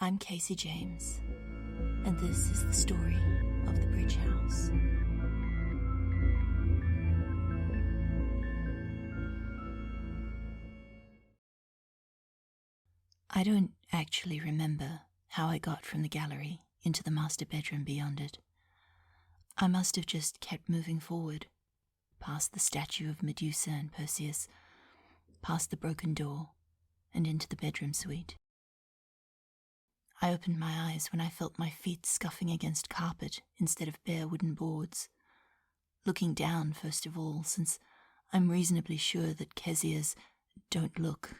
I'm Casey James, and this is the story of the Bridge House. I don't actually remember how I got from the gallery into the master bedroom beyond it. I must have just kept moving forward, past the statue of Medusa and Perseus, past the broken door, and into the bedroom suite. I opened my eyes when I felt my feet scuffing against carpet instead of bare wooden boards. Looking down, first of all, since I'm reasonably sure that Kezia's "don't look"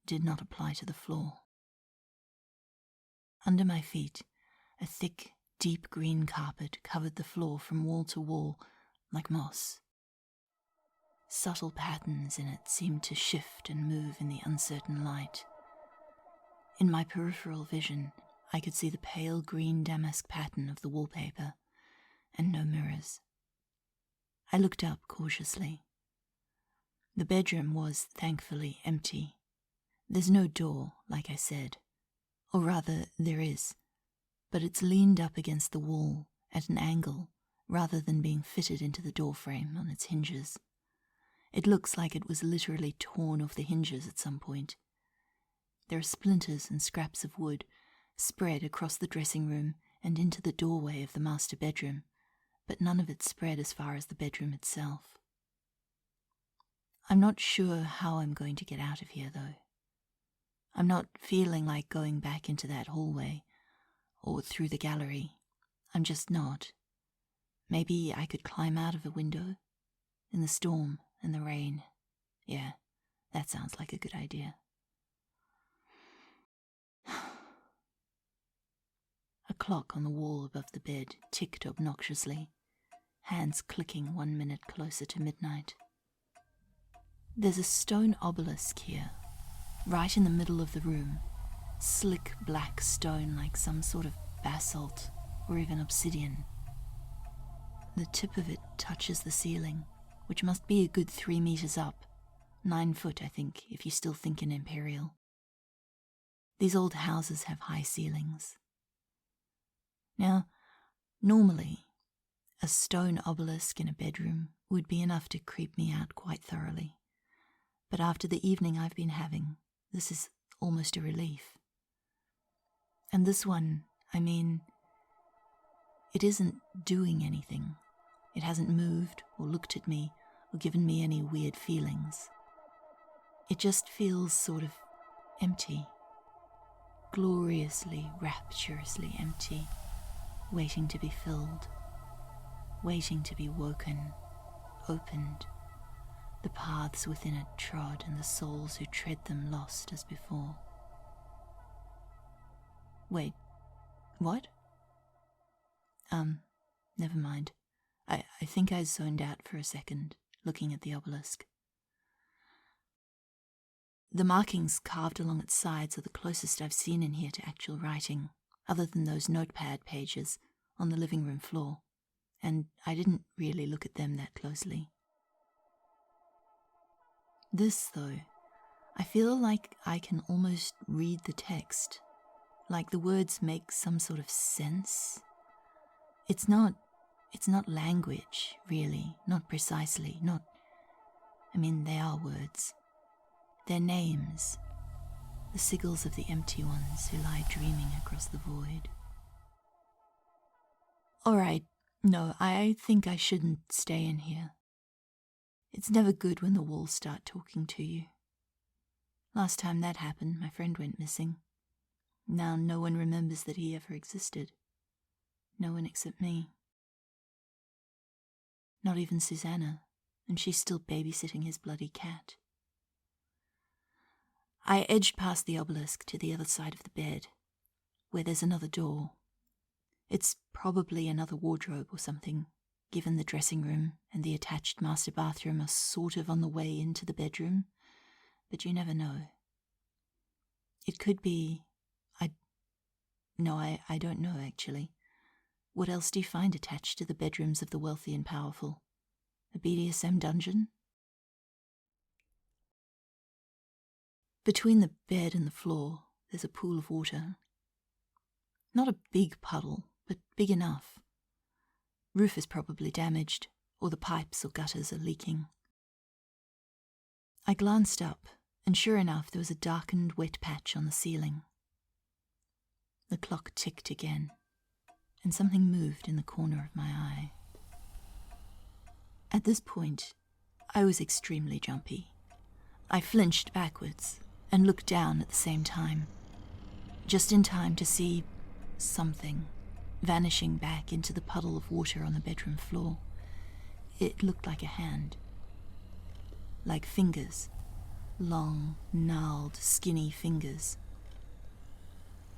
did not apply to the floor. Under my feet, a thick, deep green carpet covered the floor from wall to wall like moss. Subtle patterns in it seemed to shift and move in the uncertain light. In my peripheral vision, I could see the pale green damask pattern of the wallpaper, and no mirrors. I looked up cautiously. The bedroom was, thankfully, empty. There's no door, like I said. Or rather, there is, but it's leaned up against the wall at an angle rather than being fitted into the door frame on its hinges. It looks like it was literally torn off the hinges at some point. There are splinters and scraps of wood spread across the dressing room and into the doorway of the master bedroom, but none of it spread as far as the bedroom itself. I'm not sure how I'm going to get out of here, though. I'm not feeling like going back into that hallway or through the gallery. I'm just not. Maybe I could climb out of a window in the storm and the rain. Yeah, that sounds like a good idea. A clock on the wall above the bed ticked obnoxiously, hands clicking 1 minute closer to midnight. There's a stone obelisk here, right in the middle of the room, slick black stone like some sort of basalt or even obsidian. The tip of it touches the ceiling, which must be a good 3 meters up, 9 foot, I think, if you still think in imperial. These old houses have high ceilings. Now, normally, a stone obelisk in a bedroom would be enough to creep me out quite thoroughly. But after the evening I've been having, this is almost a relief. And this one, I mean, it isn't doing anything. It hasn't moved or looked at me or given me any weird feelings. It just feels sort of empty. Gloriously, rapturously empty. Waiting to be filled, waiting to be woken, opened, the paths within it trod and the souls who tread them lost as before. Wait, what? Never mind. I think I zoned out for a second, looking at the obelisk. The markings carved along its sides are the closest I've seen in here to actual writing, other than those notepad pages on the living room floor, and I didn't really look at them that closely. This, though, I feel like I can almost read the text, like the words make some sort of sense. It's not language, really, not precisely, they are words. They're names. The sigils of the empty ones who lie dreaming across the void. All right, no, I think I shouldn't stay in here. It's never good when the walls start talking to you. Last time that happened, my friend went missing. Now no one remembers that he ever existed. No one except me. Not even Susanna, and she's still babysitting his bloody cat. I edged past the obelisk to the other side of the bed, where there's another door. It's probably another wardrobe or something, given the dressing room and the attached master bathroom are sort of on the way into the bedroom, but you never know. It could be... I don't know, actually. What else do you find attached to the bedrooms of the wealthy and powerful? A BDSM dungeon? Between the bed and the floor, there's a pool of water. Not a big puddle, but big enough. Roof is probably damaged, or the pipes or gutters are leaking. I glanced up, and sure enough there was a darkened wet patch on the ceiling. The clock ticked again, and something moved in the corner of my eye. At this point, I was extremely jumpy. I flinched backwards and looked down at the same time, just in time to see something vanishing back into the puddle of water on the bedroom floor. It looked like a hand, like fingers, long, gnarled, skinny fingers.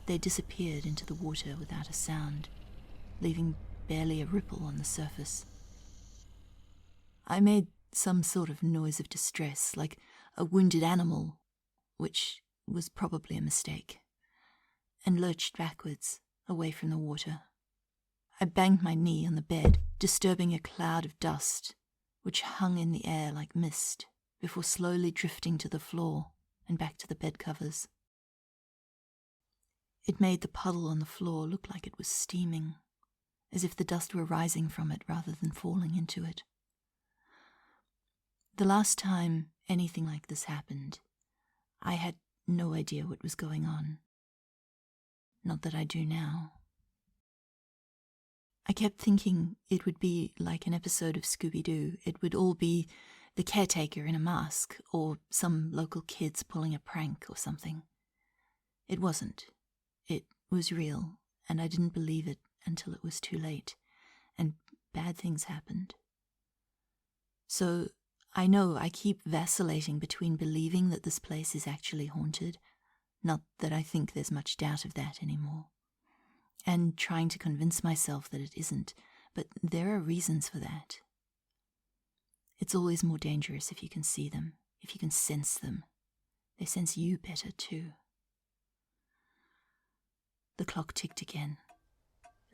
They disappeared into the water without a sound, leaving barely a ripple on the surface. I made some sort of noise of distress, like a wounded animal, which was probably a mistake, and lurched backwards, away from the water. I banged my knee on the bed, disturbing a cloud of dust, which hung in the air like mist, before slowly drifting to the floor and back to the bed covers. It made the puddle on the floor look like it was steaming, as if the dust were rising from it rather than falling into it. The last time anything like this happened, I had no idea what was going on. Not that I do now. I kept thinking it would be like an episode of Scooby-Doo. It would all be the caretaker in a mask, or some local kids pulling a prank or something. It wasn't. It was real, and I didn't believe it until it was too late, and bad things happened. So I know I keep vacillating between believing that this place is actually haunted, not that I think there's much doubt of that anymore, and trying to convince myself that it isn't, but there are reasons for that. It's always more dangerous if you can see them, if you can sense them. They sense you better too. The clock ticked again,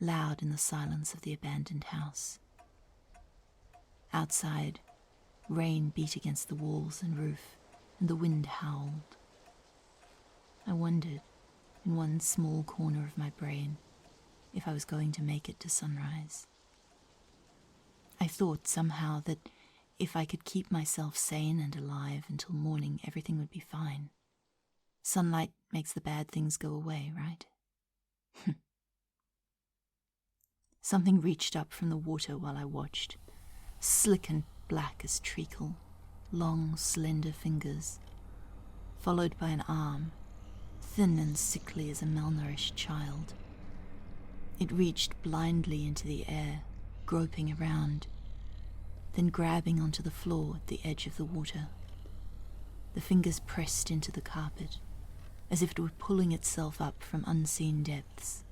loud in the silence of the abandoned house. Outside, rain beat against the walls and roof, and the wind howled. I wondered, in one small corner of my brain, if I was going to make it to sunrise. I thought somehow that if I could keep myself sane and alive until morning, everything would be fine. Sunlight makes the bad things go away, right? Something reached up from the water while I watched, slick and black as treacle, long, slender fingers, followed by an arm, thin and sickly as a malnourished child. It reached blindly into the air, groping around, then grabbing onto the floor at the edge of the water. The fingers pressed into the carpet, as if it were pulling itself up from unseen depths.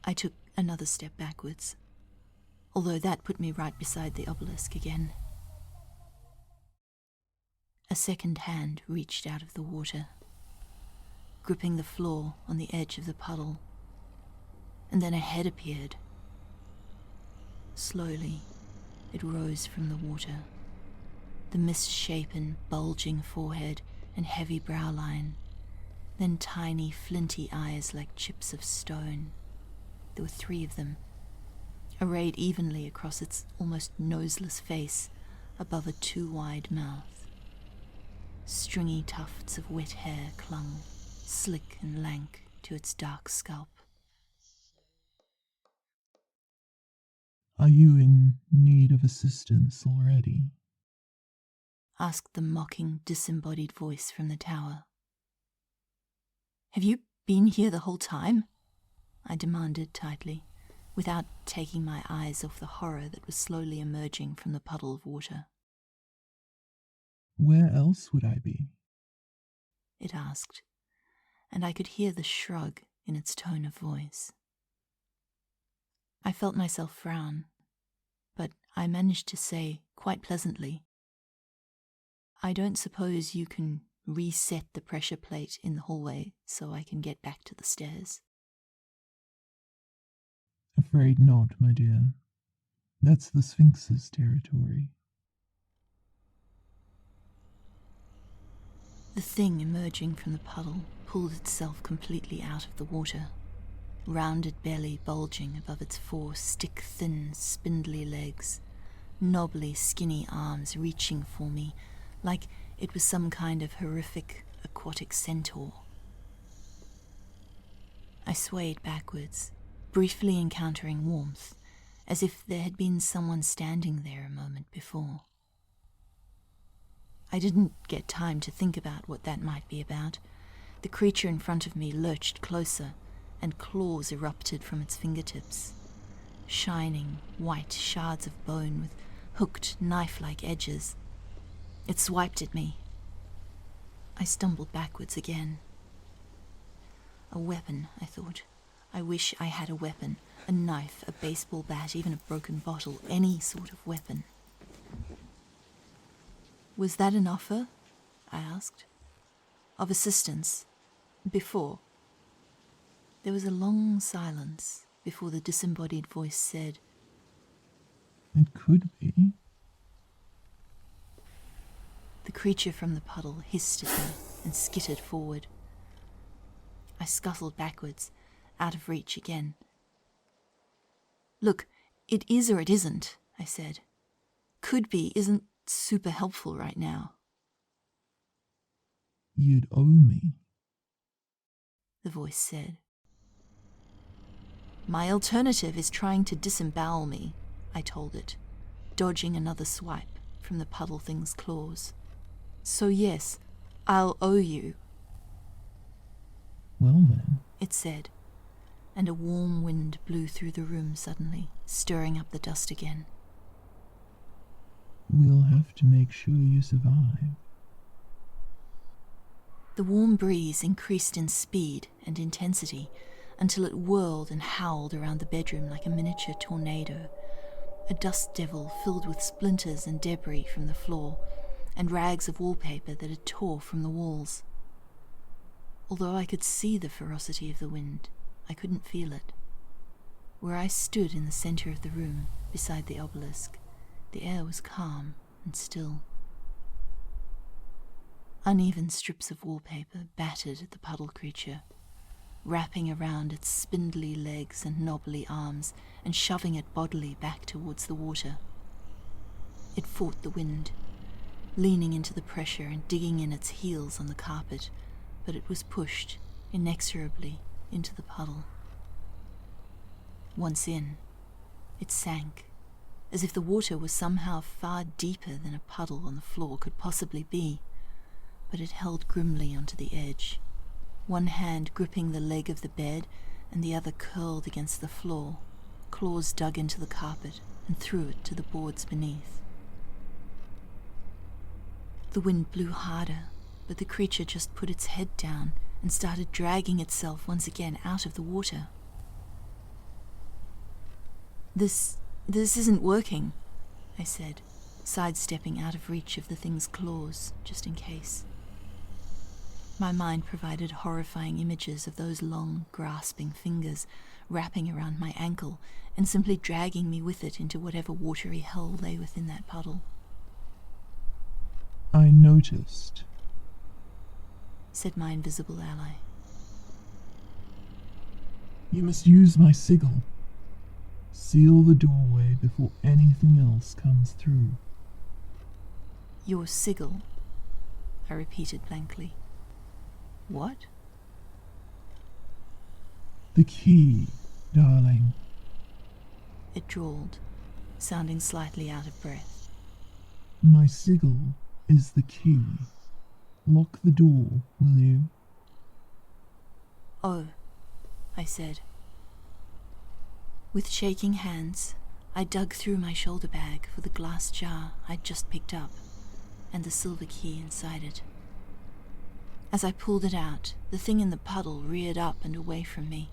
I took another step backwards, although that put me right beside the obelisk again. A second hand reached out of the water, gripping the floor on the edge of the puddle, and then a head appeared. Slowly, it rose from the water, the misshapen, bulging forehead and heavy brow line, then tiny, flinty eyes like chips of stone. There were 3 of them, arrayed evenly across its almost noseless face above a too-wide mouth. Stringy tufts of wet hair clung, slick and lank, to its dark scalp. Are you in need of assistance already? Asked the mocking, disembodied voice from the tower. Have you been here the whole time? I demanded tightly, without taking my eyes off the horror that was slowly emerging from the puddle of water. Where else would I be? It asked, and I could hear the shrug in its tone of voice. I felt myself frown, but I managed to say, quite pleasantly, I don't suppose you can reset the pressure plate in the hallway so I can get back to the stairs? Afraid not, my dear. That's the Sphinx's territory. The thing emerging from the puddle pulled itself completely out of the water, rounded belly bulging above its 4 stick-thin, spindly legs, knobbly, skinny arms reaching for me like it was some kind of horrific aquatic centaur. I swayed backwards, briefly encountering warmth, as if there had been someone standing there a moment before. I didn't get time to think about what that might be about. The creature in front of me lurched closer, and claws erupted from its fingertips. Shining, white shards of bone with hooked, knife-like edges. It swiped at me. I stumbled backwards again. A weapon, I thought. I wish I had a weapon. A knife, a baseball bat, even a broken bottle. Any sort of weapon. Was that an offer? I asked. Of assistance. Before. There was a long silence before the disembodied voice said, It could be. The creature from the puddle hissed at me and skittered forward. I scuttled backwards, out of reach again. Look, it is or it isn't, I said. Could be isn't super helpful right now. You'd owe me. The voice said. My alternative is trying to disembowel me, I told it, dodging another swipe from the puddle thing's claws. So yes, I'll owe you. Well then. It said, and a warm wind blew through the room suddenly, stirring up the dust again. We'll have to make sure you survive. The warm breeze increased in speed and intensity until it whirled and howled around the bedroom like a miniature tornado, a dust devil filled with splinters and debris from the floor and rags of wallpaper that had tore from the walls. Although I could see the ferocity of the wind, I couldn't feel it. Where I stood in the center of the room, beside the obelisk, the air was calm and still. Uneven strips of wallpaper battered at the puddle creature, wrapping around its spindly legs and knobbly arms and shoving it bodily back towards the water. It fought the wind, leaning into the pressure and digging in its heels on the carpet, but it was pushed inexorably into the puddle. Once in, it sank, as if the water was somehow far deeper than a puddle on the floor could possibly be, but it held grimly onto the edge, one hand gripping the leg of the bed and the other curled against the floor, claws dug into the carpet and through it to the boards beneath. The wind blew harder, but the creature just put its head down and started dragging itself once again out of the water. This isn't working, I said, sidestepping out of reach of the thing's claws, just in case. My mind provided horrifying images of those long, grasping fingers wrapping around my ankle and simply dragging me with it into whatever watery hell lay within that puddle. I noticed, said my invisible ally. You must use my sigil. Seal the doorway before anything else comes through. Your sigil, I repeated blankly. What? The key, darling. It drawled, sounding slightly out of breath. My sigil is the key. Lock the door, will you? Oh, I said. With shaking hands, I dug through my shoulder bag for the glass jar I'd just picked up and the silver key inside it. As I pulled it out, the thing in the puddle reared up and away from me,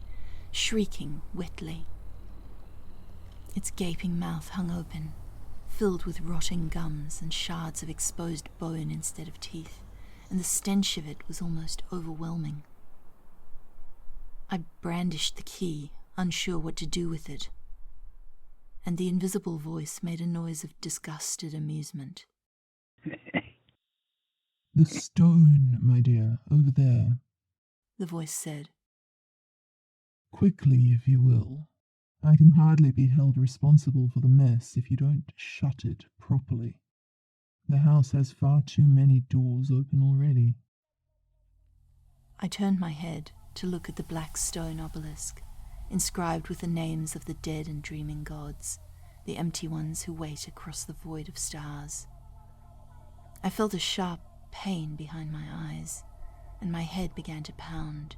shrieking wetly. Its gaping mouth hung open, filled with rotting gums and shards of exposed bone instead of teeth, and the stench of it was almost overwhelming. I brandished the key, unsure what to do with it, and the invisible voice made a noise of disgusted amusement. The stone, my dear, over there. the voice said. Quickly, if you will. I can hardly be held responsible for the mess if you don't shut it properly. The house has far too many doors open already. I turned my head to look at the black stone obelisk, inscribed with the names of the dead and dreaming gods, the empty ones who wait across the void of stars. I felt a sharp pain behind my eyes, and my head began to pound,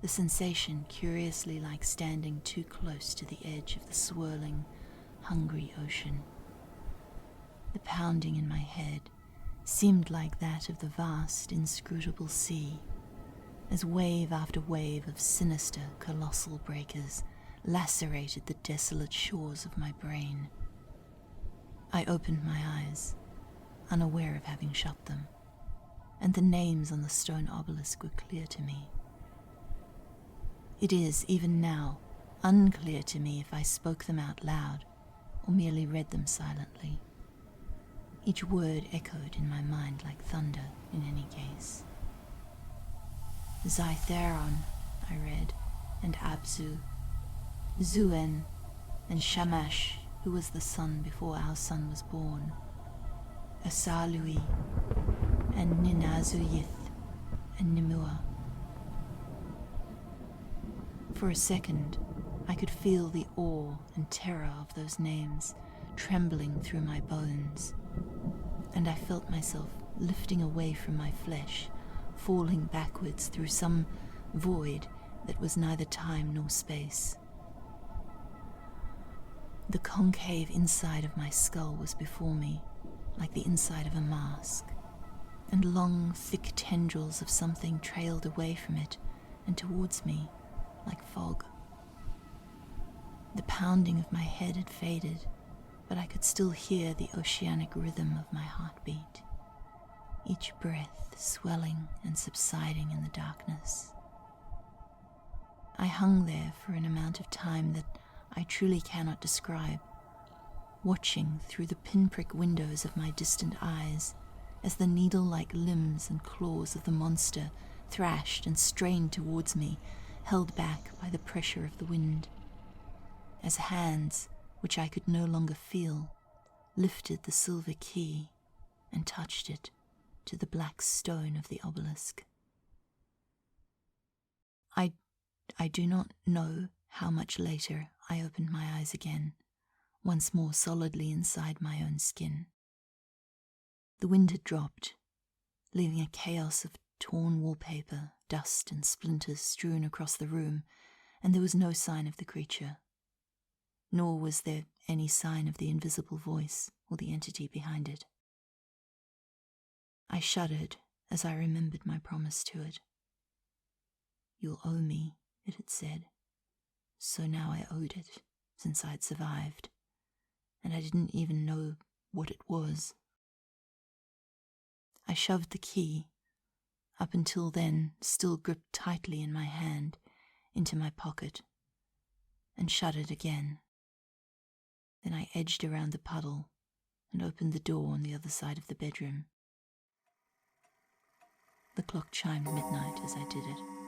the sensation curiously like standing too close to the edge of the swirling, hungry ocean. The pounding in my head seemed like that of the vast, inscrutable sea, as wave after wave of sinister, colossal breakers lacerated the desolate shores of my brain. I opened my eyes, unaware of having shut them, and the names on the stone obelisk were clear to me. It is, even now, unclear to me if I spoke them out loud or merely read them silently. Each word echoed in my mind like thunder in any case. Zytheron, I read, and Abzu, Zuen, and Shamash, who was the sun before our sun was born, Asalui, and Ninazuyith, and Nimua. For a second, I could feel the awe and terror of those names trembling through my bones, and I felt myself lifting away from my flesh, falling backwards through some void that was neither time nor space. The concave inside of my skull was before me, like the inside of a mask, and long, thick tendrils of something trailed away from it and towards me, like fog. The pounding of my head had faded, but I could still hear the oceanic rhythm of my heartbeat, each breath swelling and subsiding in the darkness. I hung there for an amount of time that I truly cannot describe, watching through the pinprick windows of my distant eyes as the needle-like limbs and claws of the monster thrashed and strained towards me, held back by the pressure of the wind, as hands, which I could no longer feel, lifted the silver key and touched it to the black stone of the obelisk. I do not know how much later I opened my eyes again, once more solidly inside my own skin. The wind had dropped, leaving a chaos of torn wallpaper, dust and splinters strewn across the room, and there was no sign of the creature. Nor was there any sign of the invisible voice or the entity behind it. I shuddered as I remembered my promise to it. "You'll owe me," it had said. So now I owed it, since I'd survived, and I didn't even know what it was. I shoved the key, up until then still gripped tightly in my hand, into my pocket, and shut it again. Then I edged around the puddle and opened the door on the other side of the bedroom. The clock chimed midnight as I did it.